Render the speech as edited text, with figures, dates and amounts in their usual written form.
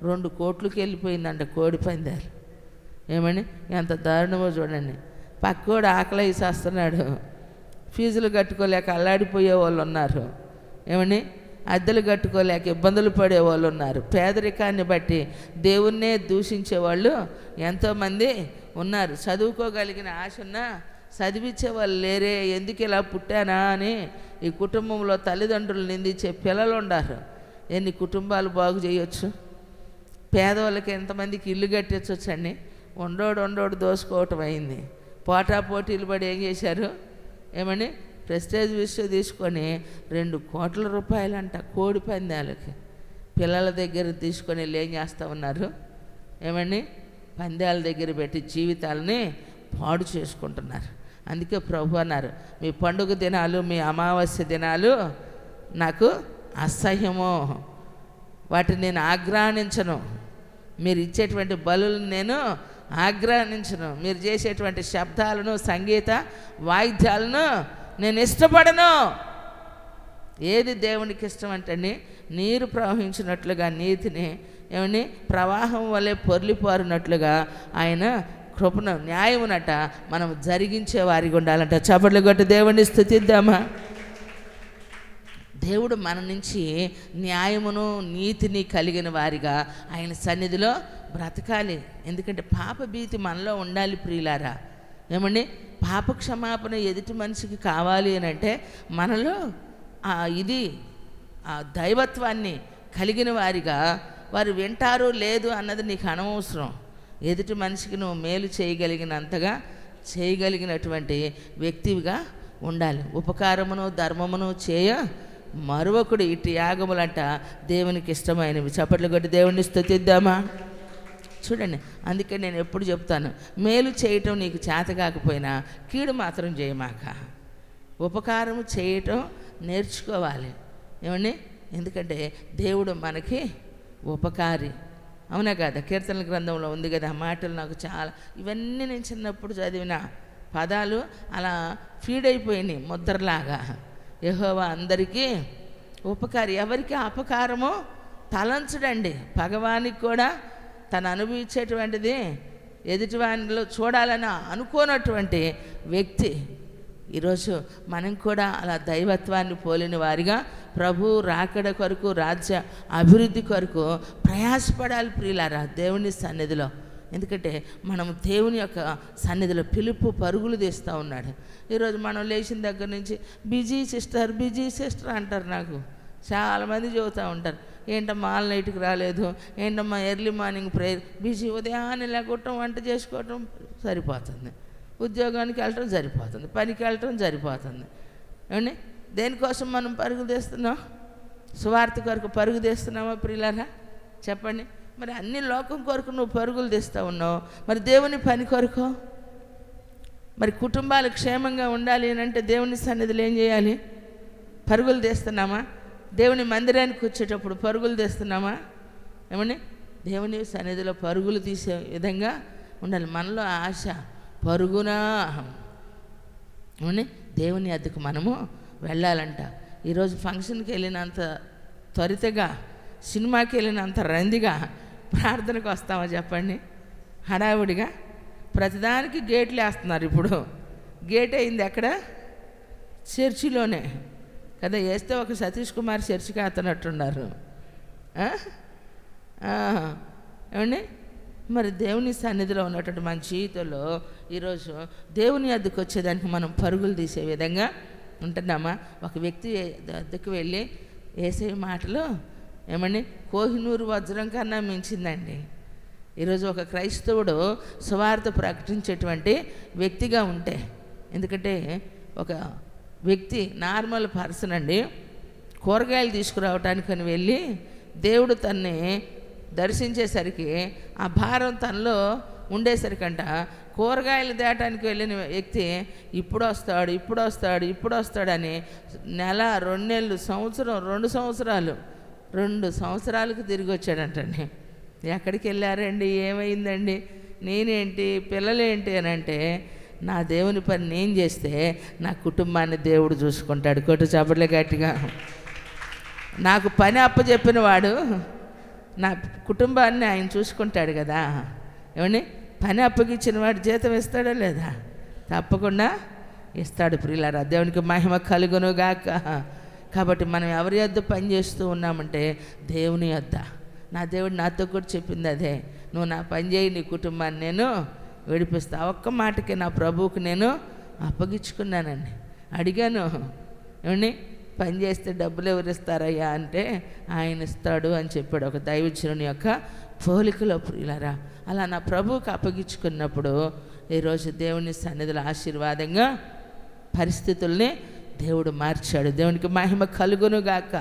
2 కోట్లకి వెళ్ళిపోయిందంట కోడి పందాలు. ఏమని ఎంత దారుణమో చూడండి. పక్కోడు ఆకలి వేసేస్తున్నాడు, ఫీజులు కట్టుకోలేక అల్లాడిపోయే వాళ్ళు ఉన్నారు. ఏమని అద్దెలు కట్టుకోలేక ఇబ్బందులు పడే వాళ్ళు ఉన్నారు. పేదరికాన్ని బట్టి దేవుణ్ణే దూషించే వాళ్ళు ఎంతోమంది ఉన్నారు. చదువుకోగలిగిన ఆశ ఉన్నా చదివించే వాళ్ళు లేరే, ఎందుకు ఇలా పుట్టానా అని ఈ కుటుంబంలో తల్లిదండ్రులు నిందించే పిల్లలు ఉన్నారు. ఎన్ని కుటుంబాలు బాగు చేయొచ్చు. పేదవాళ్ళకి ఎంతమందికి ఇల్లు కట్టించవచ్చండి. ఉండోడు దోసుకోవటం అయింది. పోటీలు పడి ఏం చేశారు, ఏమని ప్రెస్టేజ్ విషయం తీసుకొని 2 కోట్ల రూపాయలంట కోడి పందాలకి పిల్లల దగ్గర తీసుకొని వెళ్ళి ఏం చేస్తూ ఉన్నారు, ఏమని పందాల దగ్గర పెట్టి జీవితాలని పాడు చేసుకుంటున్నారు. అందుకే ప్రభు అన్నారు, మీ పండుగ దినాలు, మీ అమావాస్య దినాలు నాకు అసహ్యము, వాటిని నేను ఆగ్రహించను. మీరు ఇచ్చేటువంటి బలులను నేను ఆగ్రహించను. మీరు చేసేటువంటి శబ్దాలను, సంగీత వాయిద్యాలను నేను ఇష్టపడను. ఏది దేవునికి ఇష్టం అంటే నీరు ప్రవహించినట్లుగా నీతిని ఏమని ప్రవాహం వలె పొర్లిపారునట్లుగా ఆయన కృపను న్యాయమునట మనం జరిగించే వారికి ఉండాలంట. చప్పట్లు కొట్టి దేవుడిని స్తుతిద్దామా. దేవుడు మన నుంచి న్యాయమును నీతిని కలిగిన వారిగా ఆయన సన్నిధిలో బ్రతకాలి. ఎందుకంటే పాప భీతి మనలో ఉండాలి ప్రియులారా. ఏమండి పాప క్షమాపణ ఎదుటి మనిషికి కావాలి అని అంటే మనలో ఇది దైవత్వాన్ని కలిగిన వారిగా వారు వింటారు లేదు అన్నది నీకు అనవసరం. ఎదుటి మనిషికి నువ్వు మేలు చేయగలిగినంతగా చేయగలిగినటువంటి వ్యక్తిగా ఉండాలి. ఉపకారమును ధర్మమును చేయ మరొకడు ఇటు యాగములంట దేవునికి ఇష్టమైనవి. చప్పట్లు కొట్టి దేవుడిని స్తుతిద్దామా. చూడండి, అందుకే నేను ఎప్పుడు చెప్తాను, మేలు చేయటం నీకు చేత కాకపోయినా కీడు మాత్రం చేయమాక. ఉపకారం చేయటం నేర్చుకోవాలి. ఏమండి, ఎందుకంటే దేవుడు మనకి ఉపకారి. అవునా కదా? కీర్తనల గ్రంథంలో ఉంది కదా మాటలు. నాకు చాలా ఇవన్నీ నేను చిన్నప్పుడు చదివిన పదాలు అలా ఫీడ్ అయిపోయినాయి ముద్రలాగా. యెహోవా అందరికీ ఉపకారి. ఎవరికి అపకారమో తలంచడండి. పగవానికి కూడా తను అనుభవించేటువంటిది ఎదుటివానిలో చూడాలని అనుకోనటువంటి వ్యక్తి. ఈరోజు మనం కూడా అలా దైవత్వాన్ని పోలిన వారిగా ప్రభు రాకడ కొరకు, రాజ్య అభివృద్ధి కొరకు ప్రయాసపడాలి ప్రియులారా దేవుని సన్నిధిలో. ఎందుకంటే మనం దేవుని యొక్క సన్నిధిలో పిలుపు పరుగులు తీస్తూ ఉన్నాడు. ఈరోజు మనం లేచిన దగ్గర నుంచి బిజీ సిస్టర్ అంటారు. నాకు చాలామంది చెబుతూ ఉంటారు, ఏంటమ్మా ఆల్ నైట్కి రాలేదు, ఏంటమ్మా ఎర్లీ మార్నింగ్ ప్రేయర్, బిజీ. ఉదయాన్నే లేకపోవటం, వంట చేసుకోవటం సరిపోతుంది, ఉద్యోగానికి వెళ్ళటం సరిపోతుంది, పనికి వెళ్ళటం సరిపోతుంది. ఏమండి, దేనికోసం మనం పరుగు తీస్తున్నాం? సువార్త కొరకు పరుగు తీస్తున్నామా ప్రియులారా? చెప్పండి. మరి అన్ని లోకం కొరకు నువ్వు పరుగులు తీస్తూ ఉన్నావు, మరి దేవుని పని కొరకు, మరి కుటుంబాలు క్షేమంగా ఉండాలి అని అంటే దేవుని సన్నిధిలో ఏం చేయాలి? పరుగులు తీస్తున్నామా? దేవుని మందిరానికి వచ్చేటప్పుడు పరుగులు తీస్తున్నామా? ఏమని దేవుని సన్నిధిలో పరుగులు తీసే విధంగా ఉండాలి. మనలో ఆశ పరుగునా ఏమని దేవుని అద్దకు మనము వెళ్ళాలంట. ఈరోజు ఫంక్షన్కి వెళ్ళినంత త్వరితగా, సినిమాకి వెళ్ళినంత రందిగా ప్రార్థనకు వస్తామా చెప్పండి? హడావుడిగా ప్రతిదానికి గేట్లు వేస్తున్నారు. ఇప్పుడు గేట్ అయింది ఎక్కడ? చర్చిలోనే కదా. వేస్తే ఒక సతీష్ కుమార్ చర్చికి అతనట్టున్నారు. ఏమండి, మరి దేవుని సన్నిధిలో ఉన్నటువంటి మన జీవితంలో ఈరోజు దేవుని అద్దకు వచ్చేదానికి మనం పరుగులు తీసే విధంగా ఉంటున్నామా? ఒక వ్యక్తి అద్దకు వెళ్ళి వేసే మాటలు ఏమండి కోహినూరు వజ్రం కన్నా మించిందండి. ఈరోజు ఒక క్రైస్తవుడు సువార్త ప్రకటించేటువంటి వ్యక్తిగా ఉంటే, ఎందుకంటే ఒక వ్యక్తి నార్మల్ పర్సన్ అండి, కూరగాయలు తీసుకురావటానికని వెళ్ళి దేవుడు తన్ని దర్శించేసరికి ఆ భారం తనలో ఉండేసరికంట కూరగాయలు తేటానికి వెళ్ళిన వ్యక్తి ఇప్పుడు వస్తాడని నెల, 2 నెలలు, సంవత్సరం, 2 సంవత్సరాలు, 2 సంవత్సరాలకు తిరిగి వచ్చాడంటండి. ఎక్కడికి వెళ్ళారండి, ఏమైందండి, నేనేంటి, పిల్లలేంటి అని అంటే, నా దేవుని పని నేను చేస్తే నా కుటుంబాన్ని దేవుడు చూసుకుంటాడు. కొట్టు చప్పట్లే గట్టిగా. నాకు పని అప్పచెప్పిన వాడు నా కుటుంబాన్ని ఆయన చూసుకుంటాడు కదా. ఏమండి, పని అప్పగించిన వాడు జీతం ఇస్తాడా లేదా? తప్పకుండా ఇస్తాడు ప్రియులారా. దేవునికి మహిమ కలుగును గాక. కాబట్టి మనం ఎవరి యొద్ద పని చేస్తూ ఉన్నామంటే దేవుని యొద్ద. నా దేవుడు నాతో కూడా చెప్పింది అదే, నువ్వు నా పని చేయి, నీ కుటుంబాన్ని నేను విడిపిస్తా. ఒక్క మాటకి నా ప్రభువుకు నేను అప్పగించుకున్నానండి. అడిగాను, ఏమండి పని చేస్తే డబ్బులు ఎవరు ఇస్తారయ్యా అంటే ఆయన ఇస్తాడు అని చెప్పాడు, ఒక దైవజనుని యొక్క పోలికలో ప్రియులారా. అలా నా ప్రభువుకు అప్పగించుకున్నప్పుడు ఈరోజు దేవుని సన్నిధిలో ఆశీర్వాదంగా పరిస్థితుల్ని దేవుడు మార్చాడు. దేవునికి మహిమ కలుగును గాక.